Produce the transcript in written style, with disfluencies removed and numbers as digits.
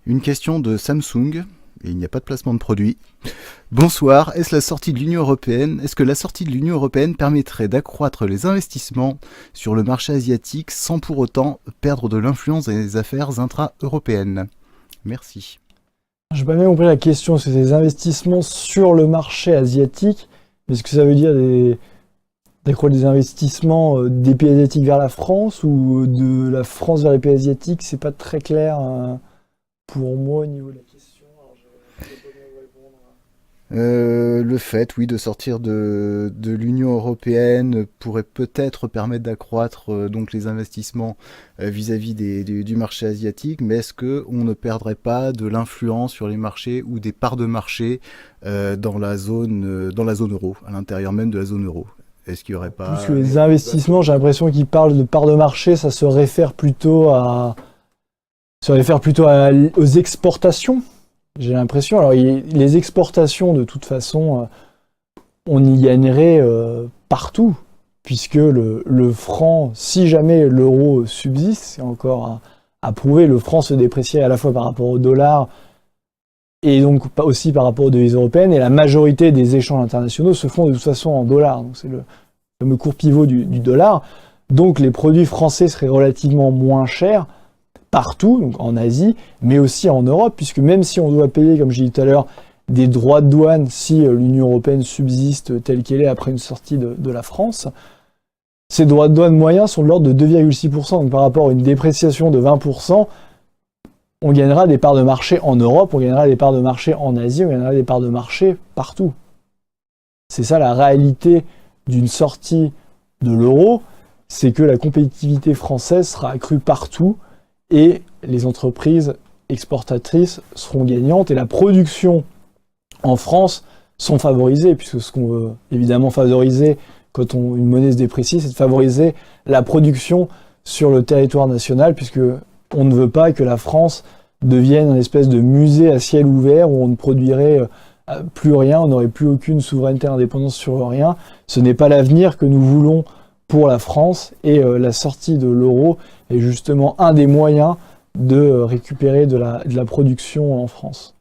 Une question de Samsung, et il n'y a pas de placement de produit. Bonsoir, est-ce la sortie de l'Union européenne Est-ce que la sortie de l'Union européenne permettrait d'accroître les investissements sur le marché asiatique sans pour autant perdre de l'influence des affaires intra-européennes? Merci. Je n'ai pas bien compris la question, c'est des investissements sur le marché asiatique, mais est-ce que ça veut dire d'accroître des investissements des pays asiatiques vers la France ou de la France vers les pays asiatiques? C'est pas très clair pour moi au niveau de la question. Alors, je sais pas bien vous répondre. Le fait, oui, de sortir de l'Union européenne pourrait peut-être permettre d'accroître donc les investissements vis-à-vis du marché asiatique, mais est-ce qu'on ne perdrait pas de l'influence sur les marchés ou des parts de marché dans la zone euro, à l'intérieur même de la zone euro? Est-ce qu'il n'y aurait Plus pas... que les investissements, j'ai l'impression qu'ils parlent de part de marché, ça aux exportations. J'ai l'impression. Alors, les exportations, de toute façon, on y gagnerait partout, puisque le franc, si jamais l'euro subsiste, c'est encore à prouver, le franc se déprécierait à la fois par rapport au dollar et donc aussi par rapport aux devises européennes, et la majorité des échanges internationaux se font de toute façon en dollars. Donc, c'est le fameux cours pivot du dollar. Donc, les produits français seraient relativement moins chers partout, donc en Asie, mais aussi en Europe, puisque même si on doit payer, comme j'ai dit tout à l'heure, des droits de douane si l'Union européenne subsiste telle qu'elle est après une sortie de la France, ces droits de douane moyens sont de l'ordre de 2,6%. Donc par rapport à une dépréciation de 20%, on gagnera des parts de marché en Europe, on gagnera des parts de marché en Asie, on gagnera des parts de marché partout. C'est ça la réalité d'une sortie de l'euro, c'est que la compétitivité française sera accrue partout, et les entreprises exportatrices seront gagnantes et la production en France sont favorisées, puisque ce qu'on veut évidemment favoriser quand une monnaie se déprécie, c'est de favoriser la production sur le territoire national, puisque on ne veut pas que la France devienne une espèce de musée à ciel ouvert où on ne produirait plus rien, on n'aurait plus aucune souveraineté indépendance sur rien. Ce n'est pas l'avenir que nous voulons pour la France, et la sortie de l'euro est justement un des moyens de récupérer de la production en France.